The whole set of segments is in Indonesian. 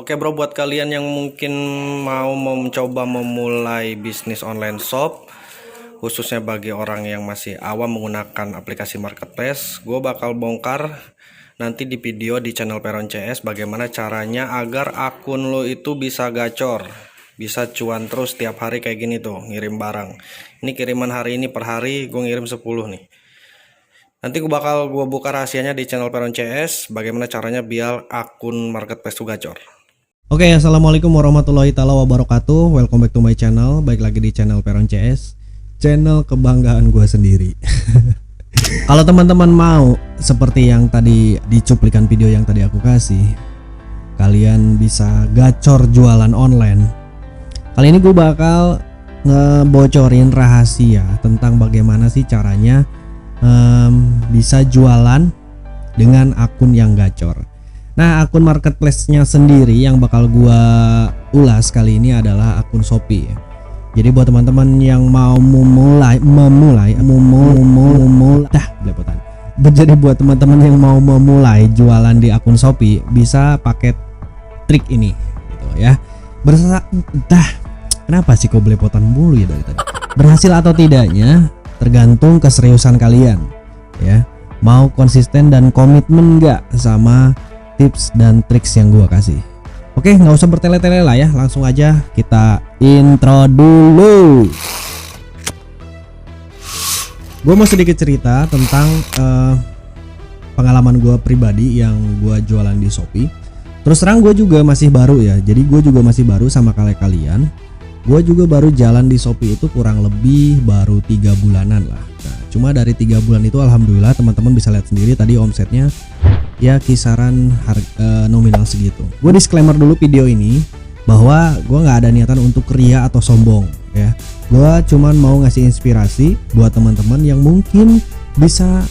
Oke bro, buat kalian yang mungkin mau mencoba memulai bisnis online shop, khususnya bagi orang yang masih awam menggunakan aplikasi marketplace, gue bakal bongkar nanti di video di channel Peron CS bagaimana caranya agar akun lo itu bisa gacor, bisa cuan terus tiap hari kayak gini tuh, ngirim barang. Ini kiriman hari ini per hari gue ngirim 10 nih. Nanti gue buka rahasianya di channel Peron CS, bagaimana caranya biar akun marketplace tuh gacor. Oke, assalamualaikum warahmatullahi wabarakatuh. Welcome back to my channel. Baik lagi di channel Peron CS, channel kebanggaan gue sendiri. Kalau teman-teman mau seperti yang tadi di cuplikan video yang tadi aku kasih, kalian bisa gacor jualan online. Kali ini gue bakal ngebocorin rahasia tentang bagaimana sih caranya bisa jualan dengan akun yang gacor. Nah, akun marketplace-nya sendiri yang bakal gua ulas kali ini adalah akun Shopee. Jadi buat teman-teman yang mau Jadi buat teman-teman yang mau memulai jualan di akun Shopee bisa pakai trik ini gitu ya. Kenapa sih kok belepotan mulu ya dari tadi? Berhasil atau tidaknya tergantung keseriusan kalian ya. Mau konsisten dan komitmen nggak sama tips dan triks yang gua kasih. Oke, nggak usah bertele-tele lah ya, langsung aja kita intro dulu. Gue mau sedikit cerita tentang pengalaman gue pribadi yang gue jualan di Shopee. Terus terang gue juga masih baru ya, jadi gue juga masih baru sama kalian. Gue juga baru jalan di Shopee itu kurang lebih baru 3 bulanan lah. Nah, cuma dari 3 bulan itu alhamdulillah teman-teman bisa lihat sendiri tadi omsetnya ya kisaran harga nominal segitu. Gue disclaimer dulu video ini bahwa gue nggak ada niatan untuk ria atau sombong ya. Gue cuman mau ngasih inspirasi buat teman-teman yang mungkin bisa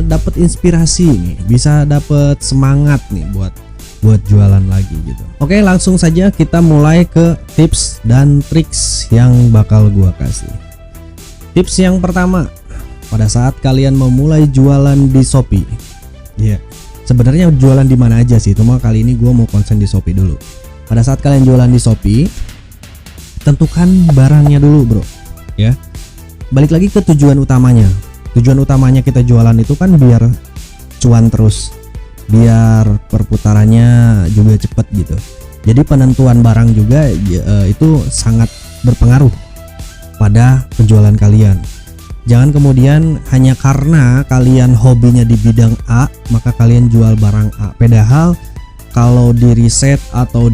dapat inspirasi nih, bisa dapat semangat nih buat jualan lagi gitu. Oke, langsung saja kita mulai ke tips dan triks yang bakal gue kasih. Tips yang pertama, pada saat kalian memulai jualan di Shopee, ya. Sebenarnya jualan di mana aja sih, cuma kali ini gue mau konsen di Shopee dulu. Pada saat kalian jualan di Shopee, tentukan barangnya dulu bro ya. Balik lagi ke tujuan utamanya. Tujuan utamanya kita jualan itu kan biar cuan terus, biar perputarannya juga cepet gitu. Jadi penentuan barang juga itu sangat berpengaruh pada penjualan kalian. Jangan kemudian hanya karena kalian hobinya di bidang A maka kalian jual barang A. Padahal kalau di riset atau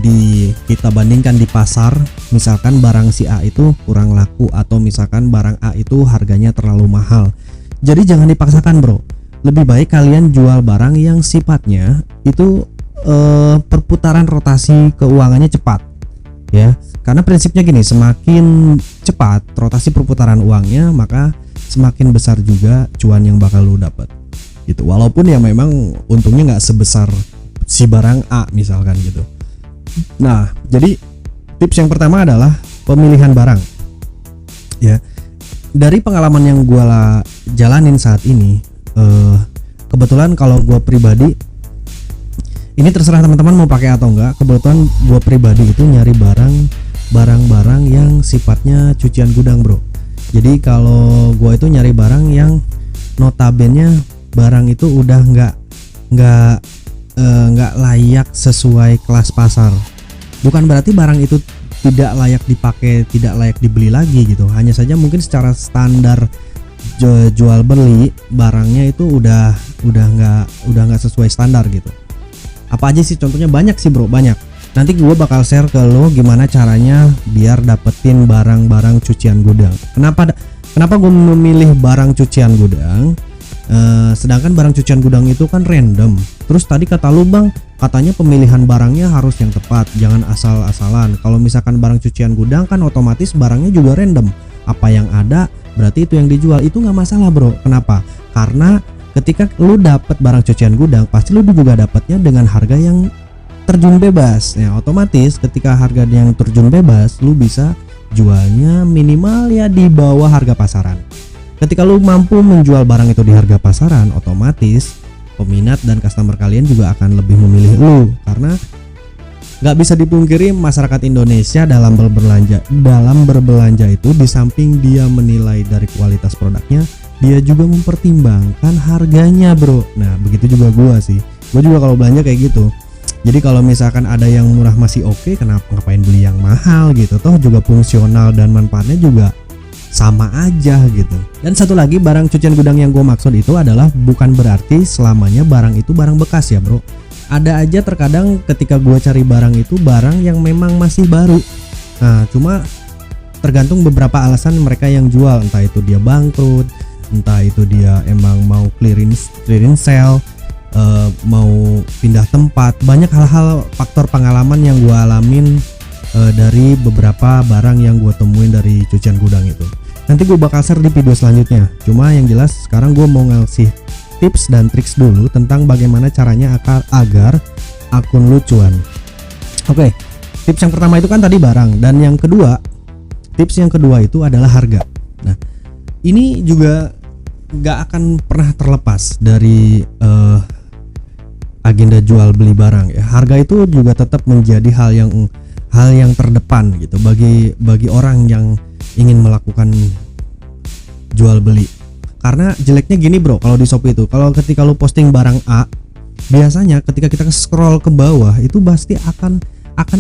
kita bandingkan di pasar, misalkan barang si A itu kurang laku atau misalkan barang A itu harganya terlalu mahal. Jadi jangan dipaksakan bro. Lebih baik kalian jual barang yang sifatnya itu perputaran rotasi keuangannya cepat ya. Karena prinsipnya gini, semakin cepat rotasi perputaran uangnya maka semakin besar juga cuan yang bakal lu dapat gitu. Walaupun ya memang untungnya nggak sebesar si barang A misalkan gitu. Nah, jadi tips yang pertama adalah pemilihan barang ya. Dari pengalaman yang gua jalanin saat ini, kebetulan kalau gua pribadi, ini terserah teman-teman mau pakai atau enggak. Kebetulan gua pribadi itu nyari barang-barang yang sifatnya cucian gudang bro. Jadi kalau gue itu nyari barang yang notabene barang itu udah nggak layak sesuai kelas pasar. Bukan berarti barang itu tidak layak dipakai, tidak layak dibeli lagi gitu. Hanya saja mungkin secara standar jual beli barangnya itu udah nggak sesuai standar gitu. Apa aja sih contohnya? Banyak sih bro, banyak. Nanti gue bakal share ke lo gimana caranya biar dapetin barang-barang cucian gudang. Kenapa gue memilih barang cucian gudang? Sedangkan barang cucian gudang itu kan random. Terus tadi kata lo bang, katanya pemilihan barangnya harus yang tepat, jangan asal-asalan. Kalau misalkan barang cucian gudang kan otomatis barangnya juga random. Apa yang ada berarti itu yang dijual, itu nggak masalah bro. Kenapa? Karena ketika lo dapet barang cucian gudang, pasti lo juga dapatnya dengan harga yang terjun bebas ya. Otomatis ketika harga yang terjun bebas lu bisa jualnya minimal ya di bawah harga pasaran. Ketika lu mampu menjual barang itu di harga pasaran, otomatis peminat dan customer kalian juga akan lebih memilih lu karena Nggak bisa dipungkiri masyarakat Indonesia dalam berbelanja itu di samping dia menilai dari kualitas produknya, dia juga mempertimbangkan harganya bro. Nah begitu juga gua sih, gua juga kalau belanja kayak gitu. Jadi kalau misalkan ada yang murah masih oke, kenapa ngapain beli yang mahal gitu, toh juga fungsional dan manfaatnya juga sama aja gitu. Dan satu lagi, barang cucian gudang yang gue maksud itu adalah bukan berarti selamanya barang itu barang bekas ya bro. Ada aja terkadang ketika gue cari barang itu barang yang memang masih baru. Nah cuma tergantung beberapa alasan mereka yang jual, entah itu dia bangkrut, entah itu dia emang mau clearance sale, mau pindah tempat. Banyak hal-hal faktor pengalaman yang gue alamin dari beberapa barang yang gue temuin dari cucian gudang itu. Nanti gue bakal share di video selanjutnya. Cuma yang jelas sekarang gue mau ngasih tips dan triks dulu tentang bagaimana caranya agar akun lu cuan. Oke, tips yang pertama itu kan tadi barang, dan yang kedua, tips yang kedua itu adalah harga. Nah ini juga gak akan pernah terlepas dari agenda jual beli barang ya. Harga itu juga tetap menjadi hal yang terdepan gitu bagi orang yang ingin melakukan jual beli. Karena jeleknya gini bro, kalau di Shopee itu, kalau ketika lu posting barang A, biasanya ketika kita scroll ke bawah itu pasti akan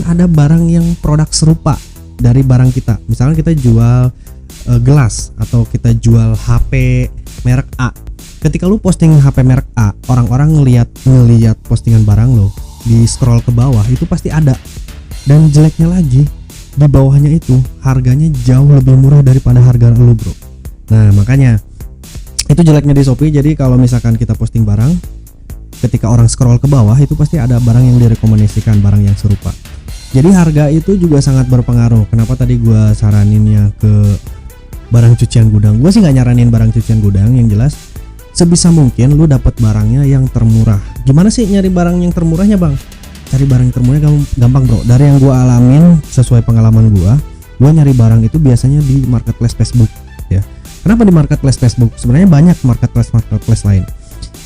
ada barang yang produk serupa dari barang kita. Misalnya kita jual gelas atau kita jual HP merek A. Ketika lu posting HP merek A, orang-orang ngelihat postingan barang lo, di scroll ke bawah itu pasti ada. Dan jeleknya lagi, di bawahnya itu harganya jauh lebih murah daripada harga lu bro. Nah makanya itu jeleknya di Shopee. Jadi kalau misalkan kita posting barang, ketika orang scroll ke bawah itu pasti ada barang yang direkomendasikan, barang yang serupa. Jadi harga itu juga sangat berpengaruh. Kenapa tadi gua saraninnya ke barang cucian gudang? Gua sih nggak nyaranin barang cucian gudang, yang jelas sebisa mungkin lu dapat barangnya yang termurah. Gimana sih nyari barang yang termurahnya bang? Cari barang yang termurahnya gampang bro. Dari yang gua alamin sesuai pengalaman gua nyari barang itu biasanya di marketplace Facebook ya. Kenapa di marketplace Facebook? Sebenarnya banyak marketplace lain.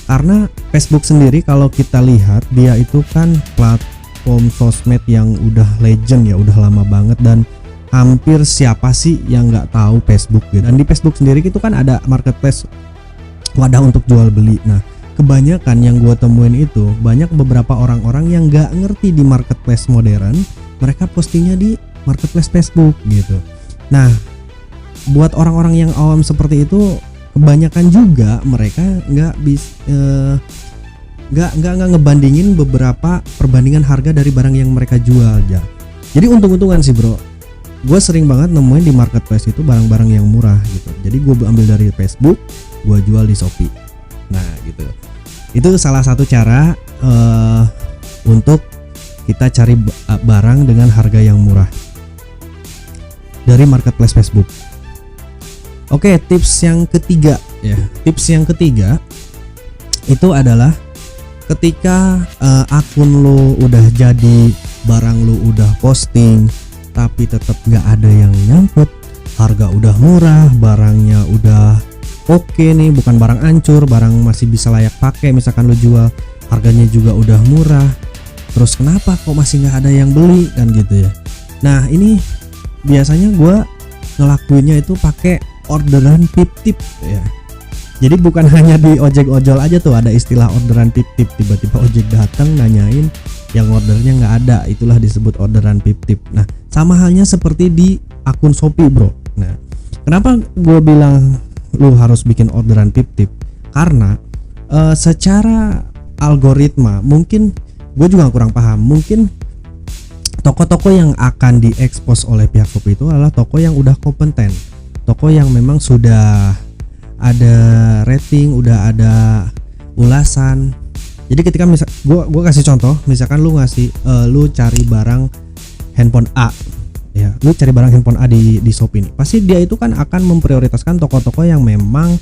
Karena Facebook sendiri kalau kita lihat dia itu kan platform sosmed yang udah legend ya, udah lama banget, dan hampir siapa sih yang nggak tahu Facebook gitu. Dan di Facebook sendiri itu kan ada marketplace, wadah untuk jual beli. Nah kebanyakan yang gue temuin itu banyak beberapa orang-orang yang nggak ngerti di marketplace modern, mereka postingnya di marketplace Facebook gitu. Nah buat orang-orang yang awam seperti itu, kebanyakan juga mereka nggak ngebandingin beberapa perbandingan harga dari barang yang mereka jual aja. Jadi untung-untungan sih bro, gue sering banget nemuin di marketplace itu barang-barang yang murah gitu. Jadi gue ambil dari Facebook, gue jual di Shopee. Nah gitu, itu salah satu cara untuk kita cari barang dengan harga yang murah dari marketplace Facebook. Oke, tips yang ketiga ya. Tips yang ketiga itu adalah ketika akun lo udah jadi, barang lo udah posting, tapi tetap nggak ada yang nyangkut, harga udah murah, barangnya udah oke nih, bukan barang hancur, barang masih bisa layak pakai, misalkan lo jual, harganya juga udah murah, terus kenapa kok masih nggak ada yang beli kan gitu ya. Nah ini biasanya gue ngelakuinnya itu pakai orderan tip-tip ya. Jadi bukan hanya di ojek ojol aja tuh ada istilah orderan tip-tip, tiba-tiba ojek datang nanyain yang ordernya nggak ada, itulah disebut orderan tip-tip. Nah sama halnya seperti di akun Shopee bro. Nah kenapa gue bilang lu harus bikin orderan tip-tip? Karena secara algoritma mungkin gue juga kurang paham, mungkin toko-toko yang akan diekspos oleh pihak Shopee itu adalah toko yang udah kompeten, toko yang memang sudah ada rating, udah ada ulasan. Jadi ketika misal gue kasih contoh, misalkan lu lu cari barang handphone A ya, lu cari barang handphone A di Shopee nih, pasti dia itu kan akan memprioritaskan toko-toko yang memang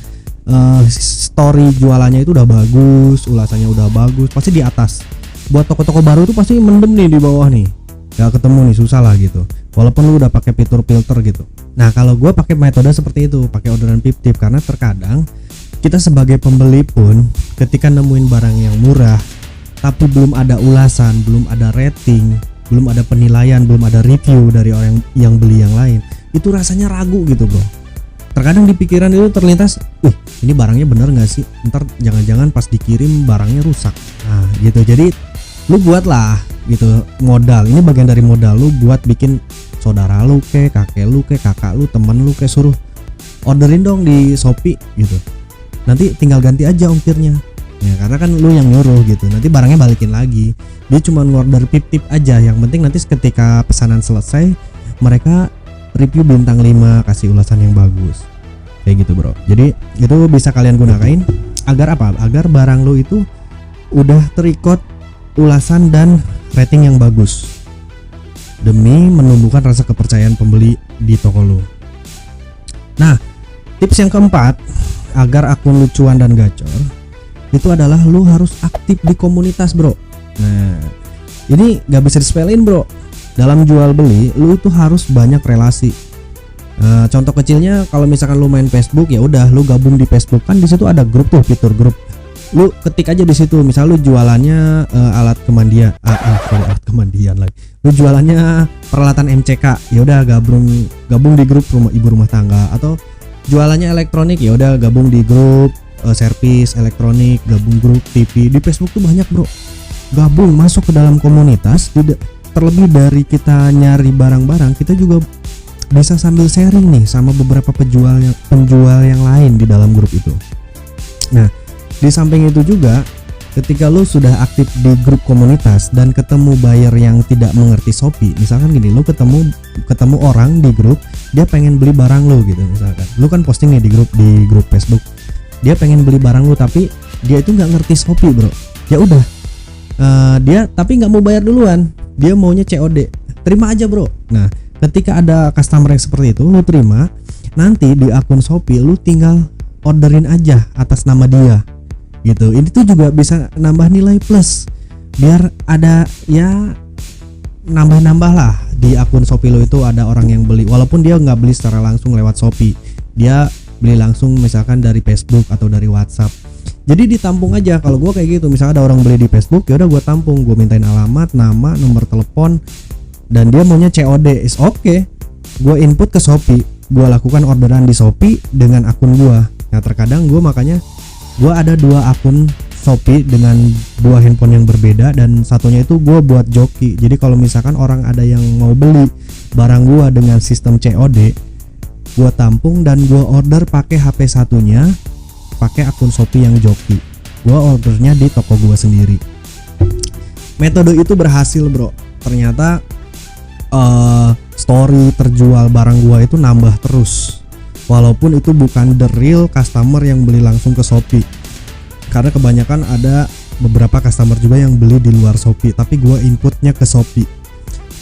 story jualannya itu udah bagus, ulasannya udah bagus, pasti di atas. Buat toko-toko baru tuh pasti mendem nih di bawah nih, gak ketemu nih, susah lah gitu, walaupun lu udah pakai fitur filter gitu. Nah kalau gue pakai metode seperti itu, pakai orderan tip-tip, karena terkadang kita sebagai pembeli pun ketika nemuin barang yang murah tapi belum ada ulasan, belum ada rating, belum ada penilaian, belum ada review dari orang yang beli yang lain, itu rasanya ragu gitu bro. Terkadang di pikiran itu terlintas, ini barangnya bener nggak sih? Ntar jangan-jangan pas dikirim barangnya rusak. Nah gitu, jadi lu buatlah gitu modal. Ini bagian dari modal lu buat bikin saudara lu ke, kakek lu ke, kakak lu, temen lu ke, suruh orderin dong di Shopee gitu. Nanti tinggal ganti aja ongkirnya. Ya karena kan lu yang nyuruh gitu. Nanti barangnya balikin lagi. Dia cuma ngorder tip aja. Yang penting nanti ketika pesanan selesai mereka review bintang 5, kasih ulasan yang bagus. Kayak gitu bro. Jadi itu bisa kalian gunain agar apa? Agar barang lu itu udah terikot ulasan dan rating yang bagus, demi menumbuhkan rasa kepercayaan pembeli di toko lu. Nah, tips yang keempat agar akun lu cuan dan gacor itu adalah lu harus aktif di komunitas bro. Nah, ini gak bisa disepelein bro. Dalam jual beli lu itu harus banyak relasi. Contoh kecilnya kalau misalkan lu main Facebook, ya udah lu gabung di Facebook, kan di situ ada grup tuh, fitur grup. Lu ketik aja di situ, misal lu jualannya alat kemandian, alat kemandian lagi. Lu jualannya peralatan MCK, ya udah gabung di grup ibu rumah tangga. Atau jualannya elektronik, ya udah gabung di grup servis elektronik, gabung grup TV. Di Facebook tuh banyak bro. Gabung, masuk ke dalam komunitas. Terlebih dari kita nyari barang-barang, kita juga bisa sambil sharing nih sama beberapa penjual yang lain di dalam grup itu. Nah, di samping itu juga ketika lu sudah aktif di grup komunitas dan ketemu buyer yang tidak mengerti Shopee, misalkan gini, lu ketemu orang di grup, dia pengen beli barang lu gitu, misalkan lu kan posting nih di grup Facebook, dia pengen beli barang lu tapi dia itu nggak ngerti Shopee bro. Ya udah, dia tapi nggak mau bayar duluan, dia maunya COD, terima aja bro. Nah ketika ada customer yang seperti itu, lu terima, nanti di akun Shopee lu tinggal orderin aja atas nama dia gitu. Ini tuh juga bisa nambah nilai plus, biar ada ya nambah lah di akun Shopee lo itu ada orang yang beli, walaupun dia nggak beli secara langsung lewat Shopee, dia beli langsung misalkan dari Facebook atau dari WhatsApp. Jadi ditampung aja. Kalau gue kayak gitu, misalnya ada orang beli di Facebook, ya udah gue tampung, gue mintain alamat, nama, nomor telepon, dan dia maunya COD, is oke. Gue input ke Shopee, gue lakukan orderan di Shopee dengan akun gue. Nah terkadang makanya gue ada 2 akun Shopee dengan 2 handphone yang berbeda, dan satunya itu gue buat joki. Jadi kalau misalkan orang ada yang mau beli barang gue dengan sistem COD, gue tampung dan gue order pakai HP satunya, pakai akun Shopee yang joki. Gue ordernya di toko gue sendiri. Metode itu berhasil bro. Ternyata story terjual barang gue itu nambah terus, walaupun itu bukan the real customer yang beli langsung ke Shopee, karena kebanyakan ada beberapa customer juga yang beli di luar Shopee, tapi gue inputnya ke Shopee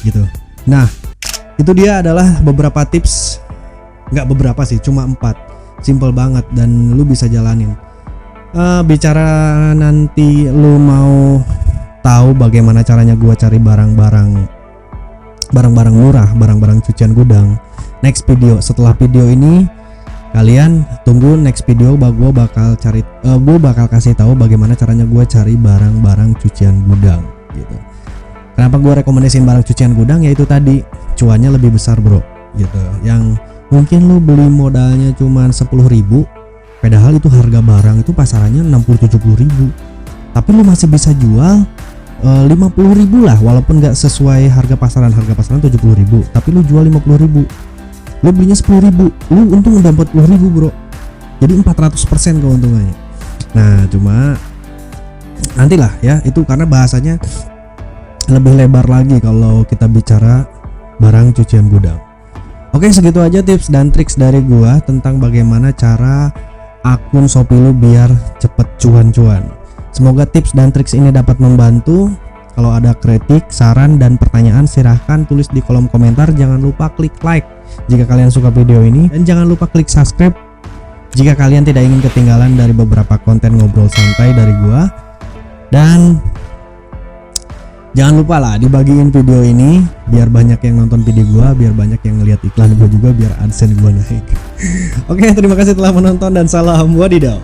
gitu. Nah itu dia adalah beberapa tips, nggak beberapa sih, cuma 4, simple banget dan lu bisa jalanin. Bicara nanti lu mau tahu bagaimana caranya gue cari barang-barang murah, barang-barang cucian gudang, next video. Setelah video ini kalian tunggu next video, gue bakal kasih tahu bagaimana caranya gue cari barang-barang cucian gudang gitu. Kenapa gue rekomendasiin barang cucian gudang? Yaitu tadi cuannya lebih besar bro gitu. Yang mungkin lu beli modalnya cuman 10.000, padahal itu harga barang itu pasarannya 60-70.000, tapi lu masih bisa jual 50.000 lah, walaupun nggak sesuai harga pasaran 70.000, tapi lu jual 50.000, lu belinya 10.000, lu untung udah 40.000 bro. Jadi 400% keuntungannya. Nah cuma nantilah ya, itu karena bahasanya lebih lebar lagi kalau kita bicara barang cucian gudang. Oke, segitu aja tips dan triks dari gua tentang bagaimana cara akun Shopee lu biar cepet cuan-cuan. Semoga tips dan triks ini dapat membantu. Kalau ada kritik, saran, dan pertanyaan silahkan tulis di kolom komentar. Jangan lupa klik like jika kalian suka video ini, dan jangan lupa klik subscribe jika kalian tidak ingin ketinggalan dari beberapa konten ngobrol santai dari gua. Dan jangan lupa lah dibagiin video ini biar banyak yang nonton video gua, biar banyak yang ngeliat iklan gua juga, biar AdSense gua naik. Oke, terima kasih telah menonton dan salam wadidaw.